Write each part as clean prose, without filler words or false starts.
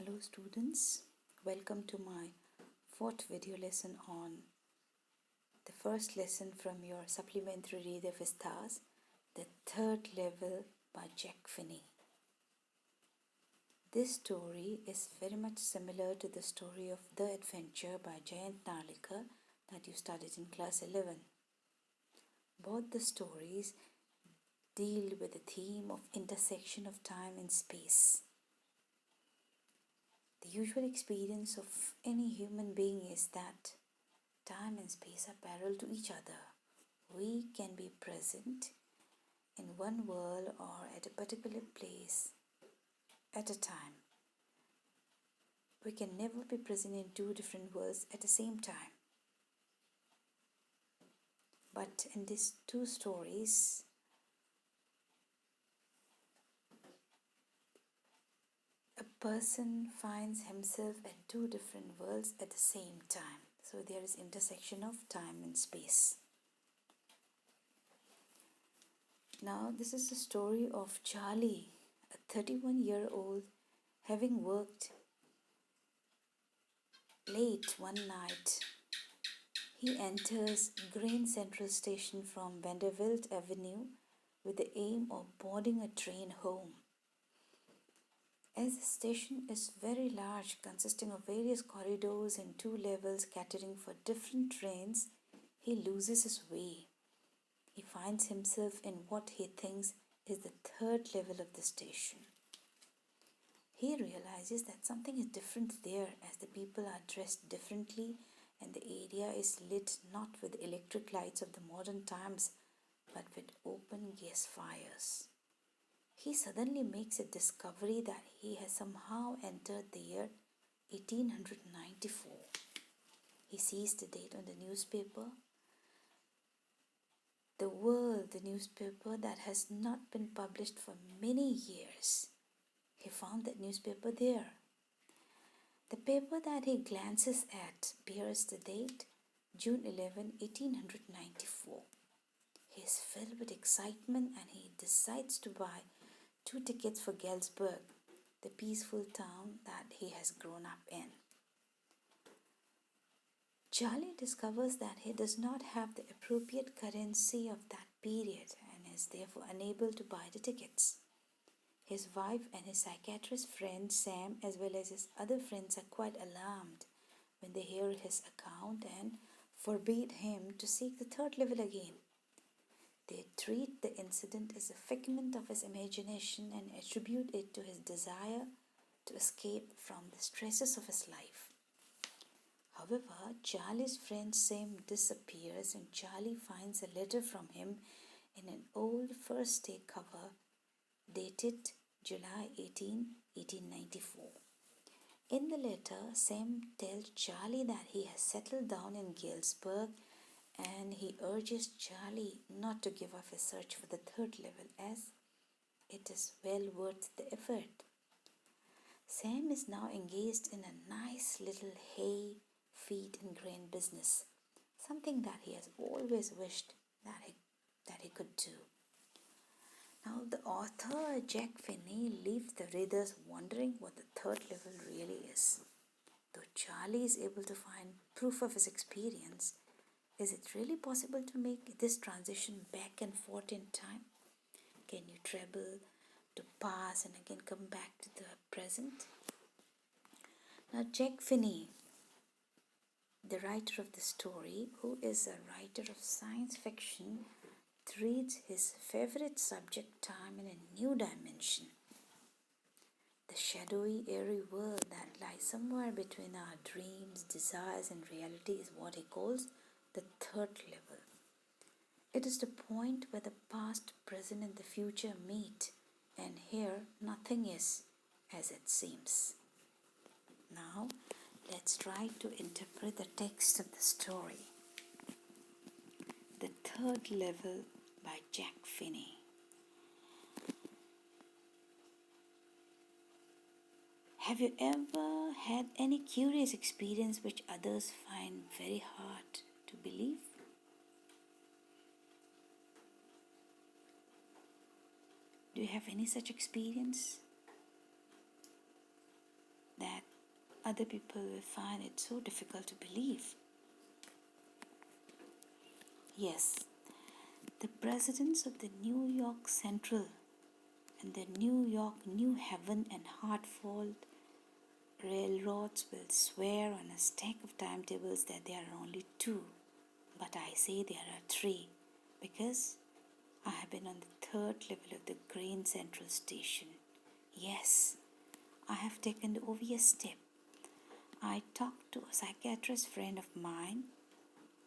Hello students, welcome to my fourth video lesson on the first lesson from your supplementary reader VISTAS, The Third Level by Jack Finney. This story is very much similar to the story of The Adventure by Jayant Narlikar that you studied in class 11. Both the stories deal with the theme of intersection of time and space. The usual experience of any human being is that time and space are parallel to each other. We can be present in one world or at a particular place at a time. We can never be present in two different worlds at the same time. But in these two stories, a person finds himself at two different worlds at the same time. So there is intersection of time and space. Now this is the story of Charlie, a 31-year-old, having worked late one night. He enters Grain Central Station from Vanderbilt Avenue with the aim of boarding a train home. As the station is very large, consisting of various corridors and 2 levels catering for different trains, he loses his way. He finds himself in what he thinks is the 3rd level of the station. He realizes that something is different there as the people are dressed differently and the area is lit not with electric lights of the modern times but with open gas fires. He suddenly makes a discovery that he has somehow entered the year 1894. He sees the date on the newspaper. The World, the newspaper that has not been published for many years. He found that newspaper there. The paper that he glances at bears the date June 11, 1894. He is filled with excitement and he decides to buy 2 tickets for Galesburg, the peaceful town that he has grown up in. Charlie discovers that he does not have the appropriate currency of that period and is therefore unable to buy the tickets. His wife and his psychiatrist friend Sam, as well as his other friends, are quite alarmed when they hear his account and forbid him to seek the 3rd level again. They treat the incident as a figment of his imagination and attribute it to his desire to escape from the stresses of his life. However, Charlie's friend Sam disappears and Charlie finds a letter from him in an old first day cover dated July 18, 1894. In the letter, Sam tells Charlie that he has settled down in Galesburg and he urges Charlie not to give up his search for the 3rd level as it is well worth the effort. Sam is now engaged in a nice little hay, feed and grain business, something that he has always wished that he could do. Now the author Jack Finney leaves the readers wondering what the 3rd level really is. Though Charlie is able to find proof of his experience, is it really possible to make this transition back and forth in time? Can you travel to past and again come back to the present? Now Jack Finney, the writer of the story, who is a writer of science fiction, treats his favorite subject, time, in a new dimension. The shadowy, airy world that lies somewhere between our dreams, desires, and reality is what he calls the 3rd level. It is the point where the past, present, and the future meet, and here nothing is as it seems. Now, let's try to interpret the text of the story. The 3rd level by Jack Finney. Have you ever had any curious experience which others find very hard to believe? Do you have any such experience that other people will find it so difficult to believe. Yes, the presidents of the New York Central and the New York New Haven and Hartford railroads will swear on a stack of timetables that there are only two, but I say there are three because I have been on the third level of the Grand Central Station. Yes, I have taken the obvious step. I talked to a psychiatrist friend of mine.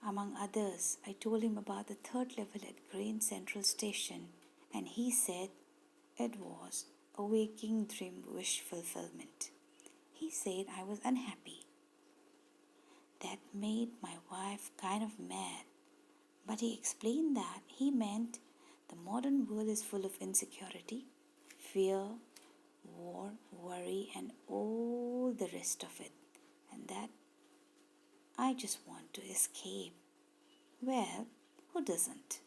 Among others, I told him about the third level at Grand Central Station, and he said it was a waking dream wish fulfillment. He said I was unhappy. That made my wife kind of mad, but he explained that he meant the modern world is full of insecurity, fear, war, worry, and all the rest of it, and that I just want to escape. Well, who doesn't?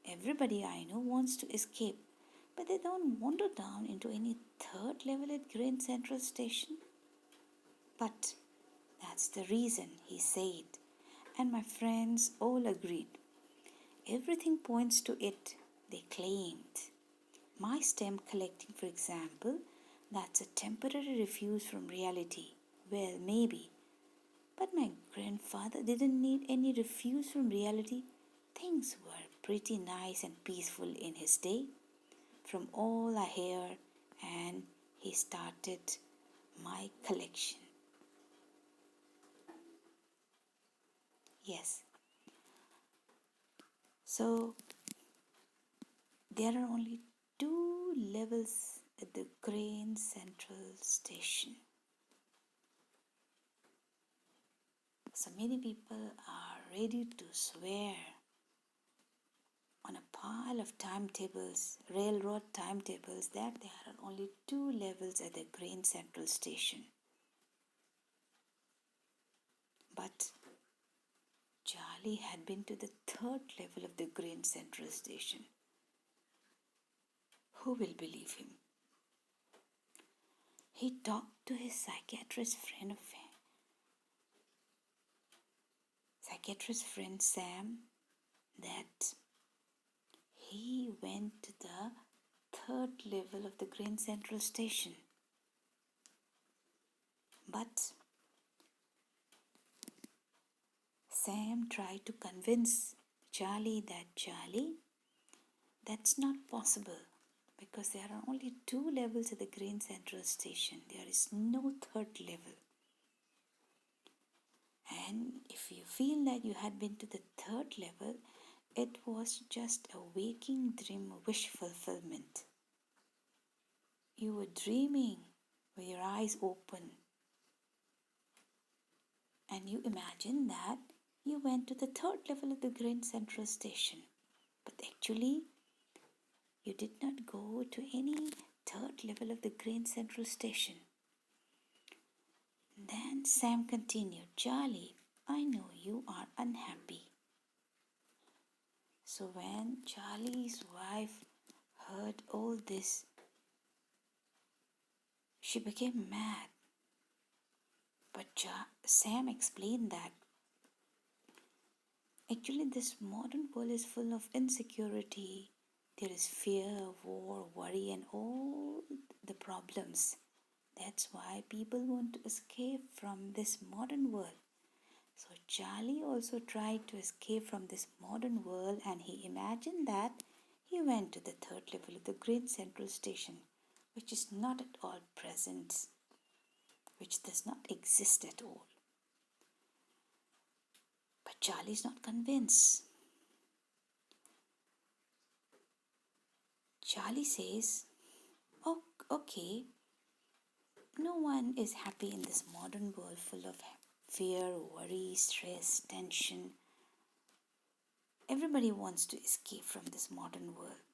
Everybody I know wants to escape, but they don't wander down into any third level at Grand Central Station. But that's the reason, he said, and my friends all agreed. Everything points to it, they claimed. My stamp collecting, for example, that's a temporary refuge from reality. Well, maybe. But my grandfather didn't need any refuge from reality. Things were pretty nice and peaceful in his day. From all I hear, and he started my collection. Yes. So there are only two levels at the Grand Central Station. So many people are ready to swear on a pile of timetables, railroad timetables, that there are only two levels at the Grand Central Station. But Charlie had been to the third level of the Grand Central Station. Who will believe him? He talked to his psychiatrist friend Sam that he went to the third level of the Grand Central Station. But Sam tried to convince Charlie, that's not possible because there are only two levels at the Grand Central Station. There is no third level. And if you feel that you had been to the third level, it was just a waking dream wish fulfillment. You were dreaming with your eyes open, and you imagined that you went to the third level of the Grand Central Station. But actually, you did not go to any third level of the Grand Central Station. Then Sam continued, Charlie, I know you are unhappy. So when Charlie's wife heard all this, she became mad. But Sam explained that actually this modern world is full of insecurity. There is fear, war, worry, and all the problems. That's why people want to escape from this modern world. So Charlie also tried to escape from this modern world, and he imagined that he went to the third level of the Grand Central Station, which is not at all present, which does not exist at all. But Charlie is not convinced. Charlie says, oh, okay, no one is happy in this modern world full of fear, worry, stress, tension. Everybody wants to escape from this modern world.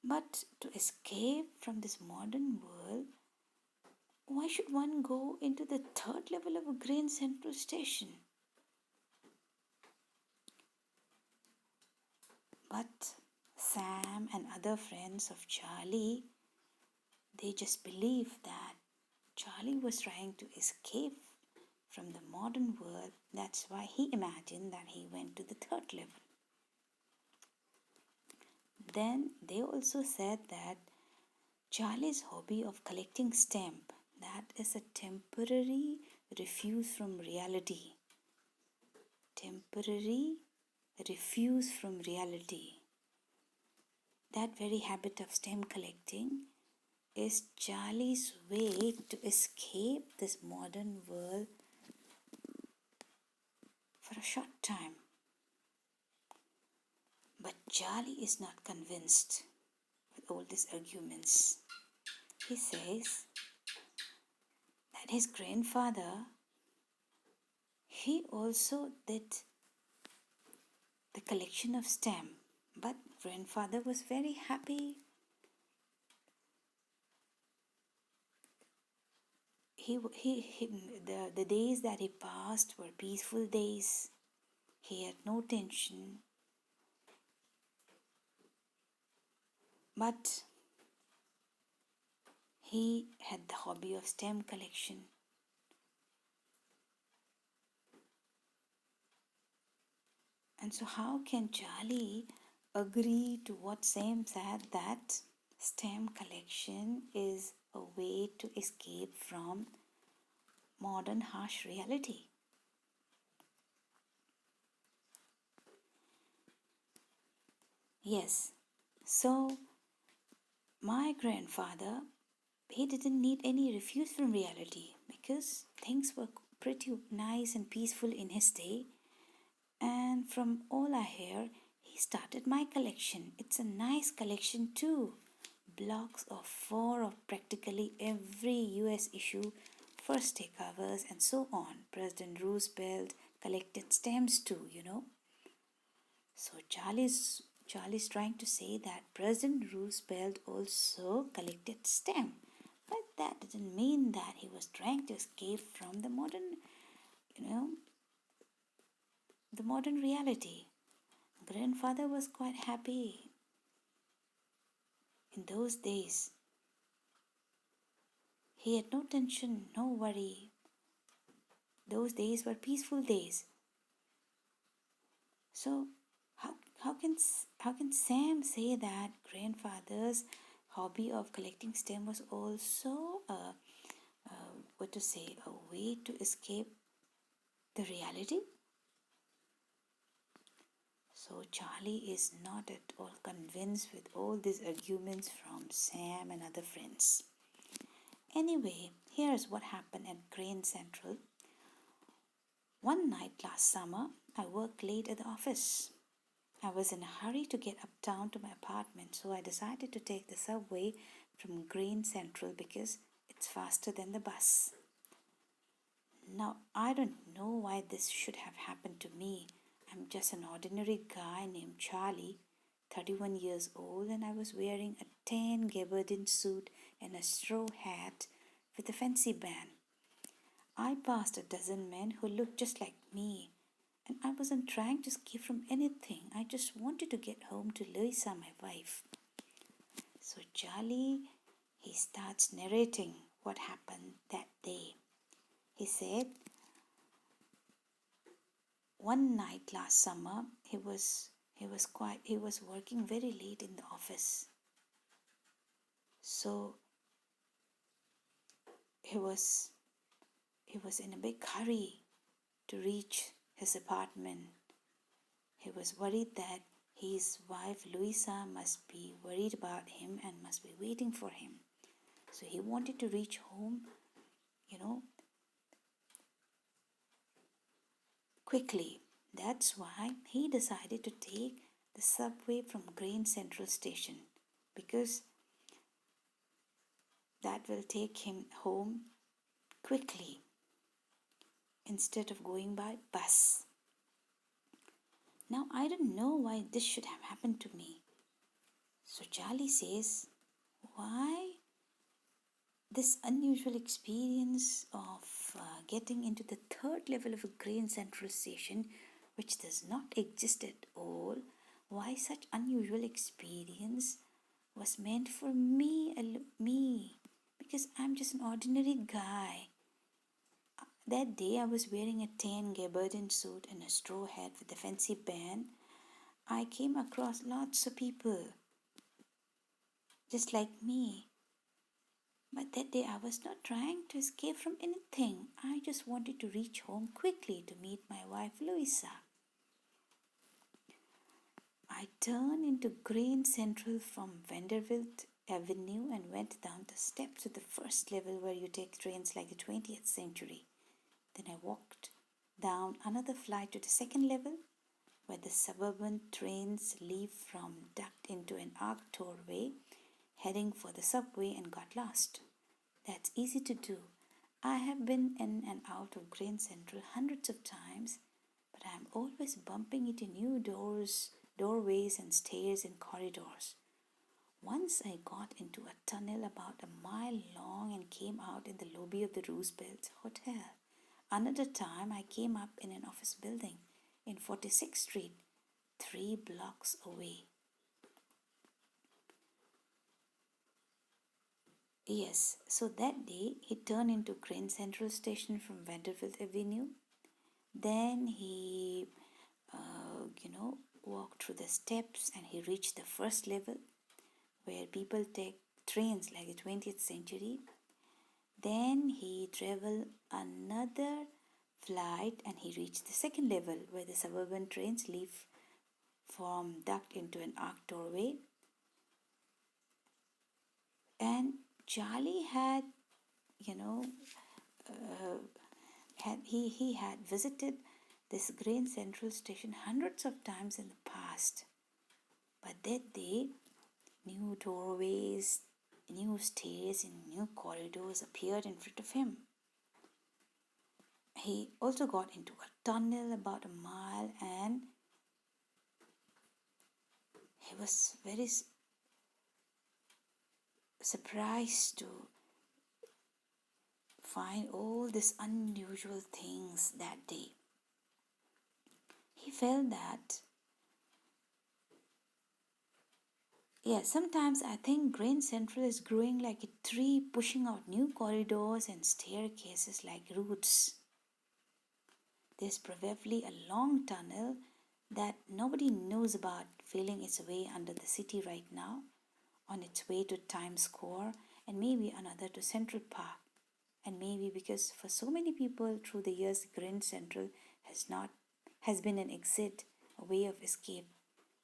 But to escape from this modern world, why should one go into the third level of a Grand Central Station? But Sam and other friends of Charlie, they just believe that Charlie was trying to escape from the modern world. That's why he imagined that he went to the third level. Then they also said that Charlie's hobby of collecting stamp, that is a temporary refuge from reality. Temporary refuge from reality. That very habit of stamp collecting is Charlie's way to escape this modern world for a short time. But Charlie is not convinced with all these arguments. He says that his grandfather, he also did the collection of stamp, but grandfather was very happy. The days that he passed were peaceful days. He had no tension. But he had the hobby of stamp collection. And so how can Charlie agree to what Sam said, that stamp collection is a way to escape from modern harsh reality? Yes, so my grandfather, he didn't need any refuge from reality because things were pretty nice and peaceful in his day. And from all I hear, he started my collection. It's a nice collection too. Blocks of 4 of practically every US issue, first day covers, and so on. President Roosevelt collected stamps too, So Charlie's trying to say that President Roosevelt also collected stamps. But that didn't mean that he was trying to escape from the modern reality. Grandfather was quite happy in those days. He had no tension, no worry. Those days were peaceful days. So how can Sam say that grandfather's hobby of collecting stamps was also a way to escape the reality? So Charlie is not at all convinced with all these arguments from Sam and other friends. Anyway, here's what happened at Grain Central. One night last summer, I worked late at the office. I was in a hurry to get uptown to my apartment, so I decided to take the subway from Grain Central because it's faster than the bus. Now, I don't know why this should have happened to me. I'm just an ordinary guy named Charlie, 31 years old, and I was wearing a tan gabardine suit and a straw hat with a fancy band. I passed a dozen men who looked just like me, and I wasn't trying to escape from anything. I just wanted to get home to Louisa, my wife. So Charlie, he starts narrating what happened that day. He said, one night last summer, he was working very late in the office. So he was in a big hurry to reach his apartment. He was worried that his wife Louisa must be worried about him and must be waiting for him. So he wanted to reach home, quickly. That's why he decided to take the subway from Grain Central Station, because that will take him home quickly instead of going by bus. Now, I don't know why this should have happened to me. So Charlie says, why this unusual experience of getting into the third level of a Grain Central Station, which does not exist at all, why such unusual experience was meant for me, because I'm just an ordinary guy. That day I was wearing a tan gabardine suit and a straw hat with a fancy band. I came across lots of people just like me. But that day I was not trying to escape from anything. I just wanted to reach home quickly to meet my wife Louisa. I turned into Grand Central from Vanderbilt Avenue and went down the steps to the first level where you take trains like the 20th century. Then I walked down another flight to the second level where the suburban trains leave from ducked into an arched doorway heading for the subway and got lost. That's easy to do. I have been in and out of Grand Central hundreds of times, but I am always bumping into new doorways and stairs and corridors. Once I got into a tunnel about a mile long and came out in the lobby of the Roosevelt Hotel. Another time I came up in an office building in 46th Street, 3 blocks away. Yes, so that day he turned into Grand Central Station from Vanderbilt Avenue. Then he, walked through the steps and he reached the first level where people take trains like the 20th century. Then he traveled another flight and he reached the second level where the suburban trains leave from duct into an arched doorway. And Charlie had, he had visited this Grand Central Station hundreds of times in the past. But that day, new doorways, new stairs, and new corridors appeared in front of him. He also got into a tunnel about a mile and he was very surprised to find all these unusual things that day. He felt that, sometimes I think Grand Central is growing like a tree, pushing out new corridors and staircases like roots. There's probably a long tunnel that nobody knows about feeling its way under the city right now, on its way to Times Square and maybe another to Central Park. And maybe because for so many people through the years, Grand Central has been an exit, a way of escape.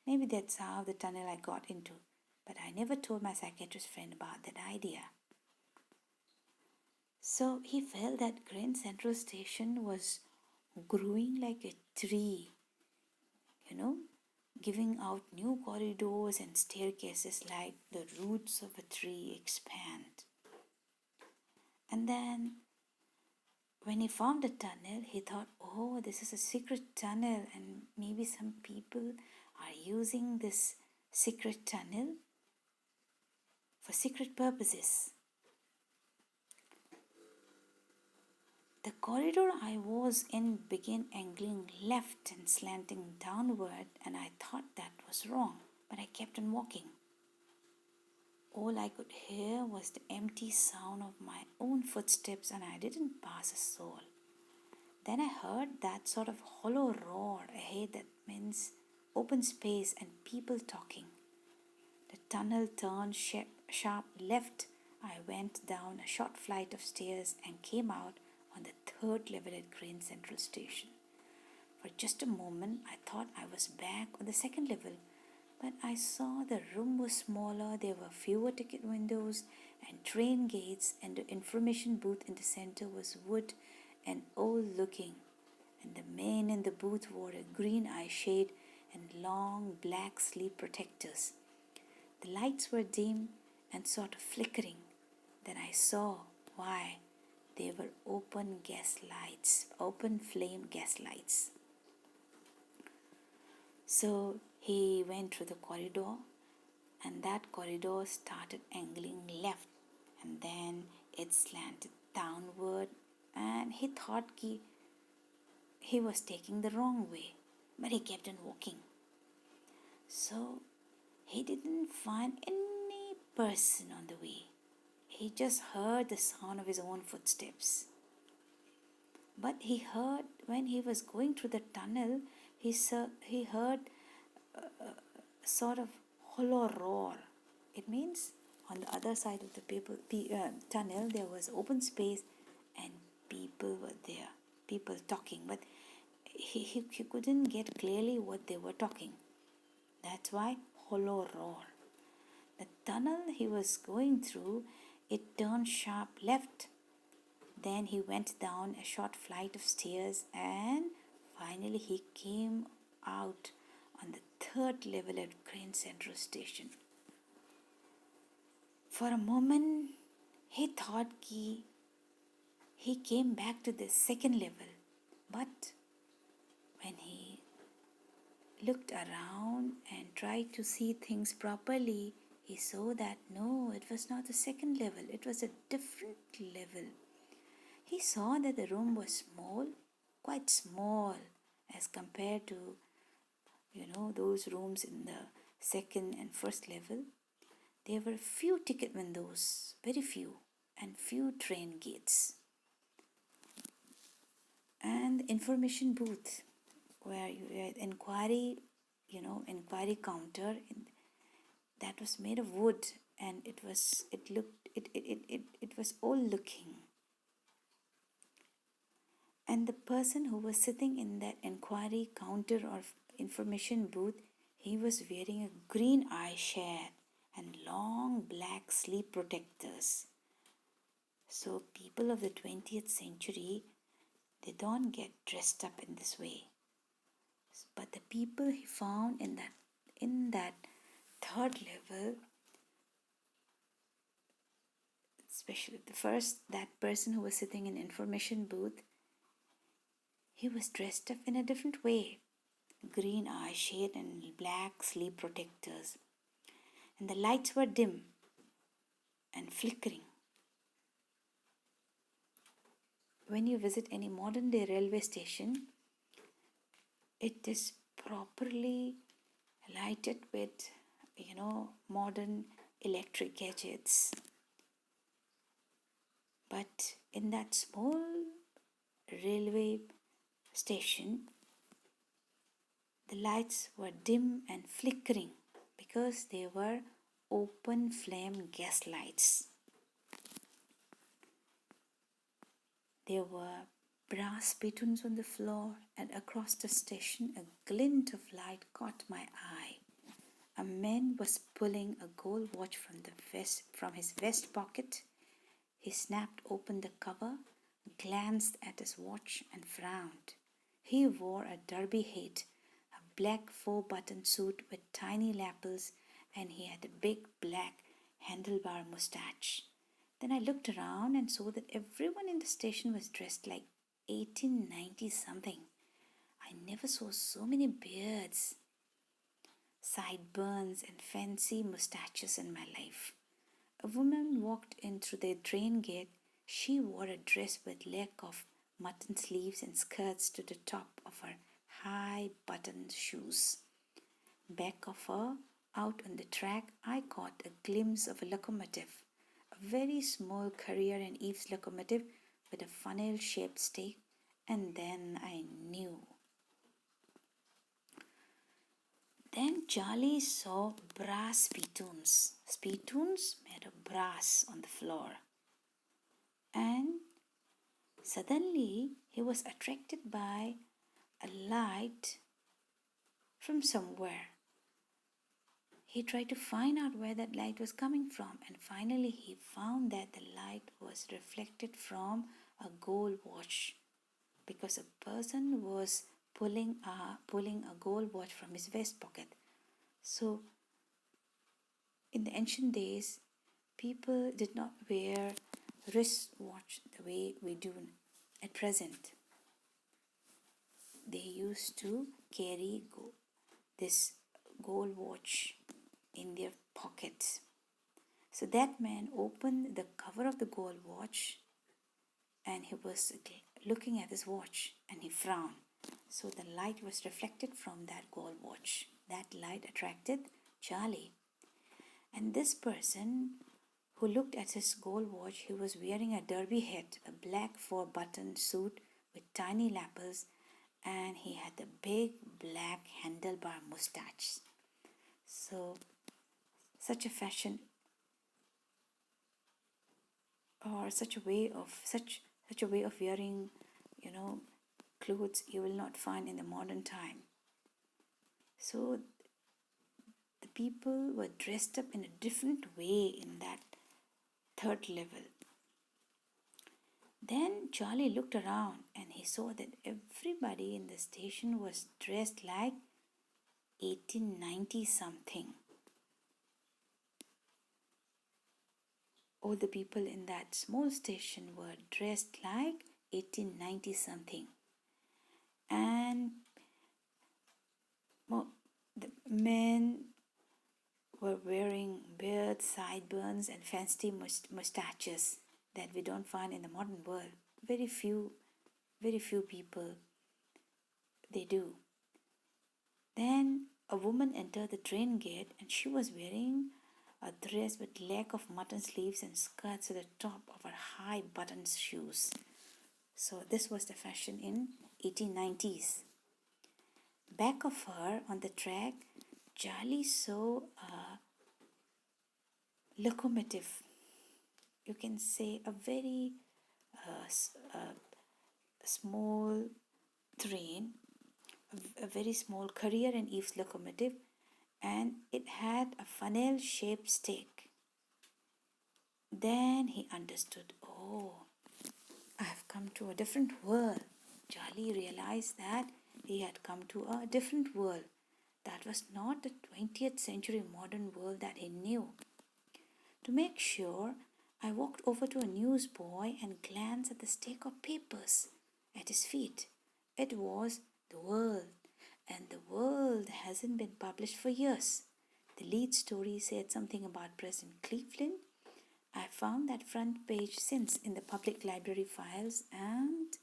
Maybe that's how the tunnel I got into, but I never told my psychiatrist friend about that idea. So he felt that Grand Central Station was growing like a tree, giving out new corridors and staircases like the roots of a tree expand. And then when he found the tunnel, he thought, oh, this is a secret tunnel, and maybe some people are using this secret tunnel for secret purposes. The corridor I was in began angling left and slanting downward, and I thought that was wrong, but I kept on walking. All I could hear was the empty sound of my own footsteps, and I didn't pass a soul. Then I heard that sort of hollow roar ahead that means open space and people talking. The tunnel turned sharp left. I went down a short flight of stairs and came out on the third level at Grand Central Station. For just a moment, I thought I was back on the second level, but I saw the room was smaller, there were fewer ticket windows and train gates, and the information booth in the center was wood and old-looking, and the man in the booth wore a green eye shade and long black sleeve protectors. The lights were dim and sort of flickering. Then I saw why. They were open flame gas lights. So he went through the corridor, and that corridor started angling left, and then it slanted downward, and he thought he was taking the wrong way, but he kept on walking. So he didn't find any person on the way. He he just heard the sound of his own footsteps. But he heard, when he was going through the tunnel, he heard a sort of hollow roar. It means on the other side of the tunnel there was open space and people were there, people talking, but he couldn't get clearly what they were talking. That's why hollow roar. The tunnel he was going through, it turned sharp left. Then he went down a short flight of stairs and finally he came out on the third level at Grand Central Station. For a moment, he thought he came back to the second level. But when he looked around and tried to see things properly, he saw that no, it was not the second level, it was a different level. He saw that the room was small, quite small as compared to, those rooms in the second and first level. There were few ticket windows, very few, and few train gates. And the information booth where you had inquiry counter that was made of wood, and it was old looking. And the person who was sitting in that inquiry counter or information booth, he was wearing a green eye shade and long black sleeve protectors. So people of the 20th century, they don't get dressed up in this way. But the people he found in that third level, especially that person who was sitting in information booth, he was dressed up in a different way. Green eye shade and black sleeve protectors. And the lights were dim and flickering. When you visit any modern day railway station, it is properly lighted with, modern electric gadgets. But in that small railway station, the lights were dim and flickering because they were open flame gas lights. There were brass spittoons on the floor, and across the station a glint of light caught my eye. A man was pulling a gold watch from his vest pocket. He snapped open the cover, glanced at his watch and frowned. He wore a derby hat, a black 4-button suit with tiny lapels, and he had a big black handlebar moustache. Then I looked around and saw that everyone in the station was dressed like 1890 something. I never saw so many beards, sideburns, and fancy moustaches in my life. A woman walked in through the train gate. She wore a dress with leg of mutton sleeves and skirts to the top of her high-buttoned shoes. Back of her, out on the track, I caught a glimpse of a locomotive, a very small Carrier and Eaves locomotive with a funnel-shaped stake, and then I knew. Then Charlie saw brass spittoons made of brass on the floor. And suddenly he was attracted by a light from somewhere. He tried to find out where that light was coming from, and finally he found that the light was reflected from a gold watch, because a person was pulling a gold watch from his vest pocket. So in the ancient days, people did not wear wristwatch the way we do at present. They used to carry this gold watch in their pockets. So that man opened the cover of the gold watch and he was looking at his watch and he frowned. So the light was reflected from that gold watch. That light attracted Charlie. And this person who looked at his gold watch. He was wearing a derby hat, a black four-button suit with tiny lapels, and he had a big black handlebar mustache. So, such a fashion, or such a way of wearing, clothes you will not find in the modern time. So the people were dressed up in a different way in that third level. Then Charlie looked around and he saw that everybody in the station was dressed like 1890 something. All the people in that small station were dressed like 1890 something. And the men were wearing beards, sideburns, and fancy mustaches that we don't find in the modern world. Very few people they do. Then a woman entered the train gate and she was wearing a dress with leg of mutton sleeves and skirts at the top of her high buttoned shoes. So this was the fashion in 1890s. Back of her on the track, Charlie saw a locomotive. You can say a very small train, a very small Career and Eves locomotive, and it had a funnel-shaped stake. Then he understood, oh, I have come to a different world. Charlie realized that he had come to a different world. That was not the 20th century modern world that he knew. To make sure, I walked over to a newsboy and glanced at the stack of papers at his feet. It was The World, and The World hasn't been published for years. The lead story said something about President Cleveland. I found that front page since in the public library files, and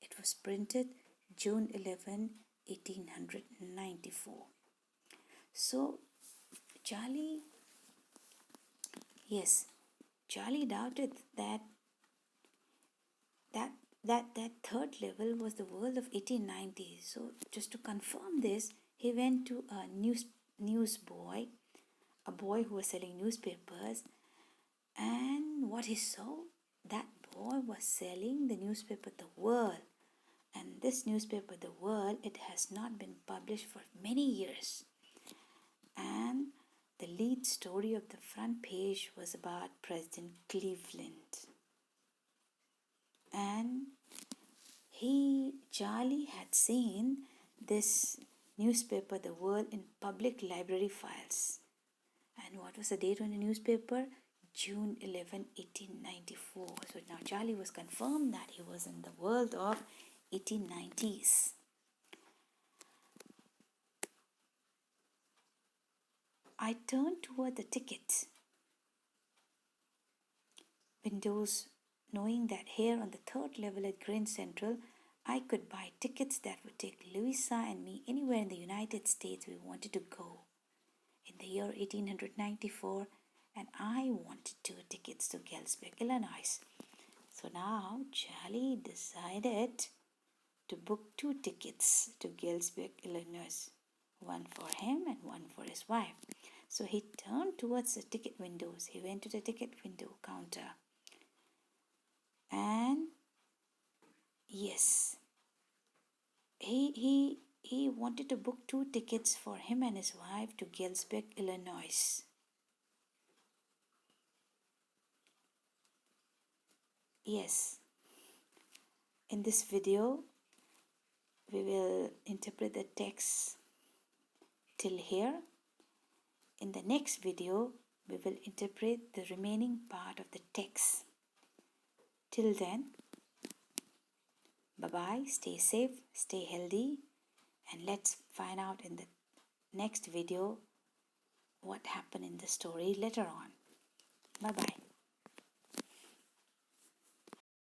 it was printed June 11, 1894. So Charlie doubted that third level was the world of 1890s. So just to confirm this, he went to a newsboy, a boy who was selling newspapers, and what he saw, that boy was selling the newspaper The World. And this newspaper The World, it has not been published for many years. And the lead story of the front page was about President Cleveland. And Charlie had seen this newspaper, The World, in public library files. And what was the date on the newspaper? June 11, 1894. So now Charlie was confirmed that he was in the world of 1890s. I turned toward the ticket windows, knowing that here on the third level at Grand Central, I could buy tickets that would take Louisa and me anywhere in the United States we wanted to go. In the year 1894, and I wanted 2 tickets to Galesburg, Illinois. So now Charlie decided to book 2 tickets to Galesburg, Illinois, one for him and one for his wife. So he turned towards the ticket windows. He went to the ticket window counter. And yes, he wanted to book 2 tickets for him and his wife to Galesburg, Illinois. Yes, in this video, we will interpret the text till here. In the next video, we will interpret the remaining part of the text. Till then, bye-bye, stay safe, stay healthy, and let's find out in the next video what happened in the story later on. Bye-bye.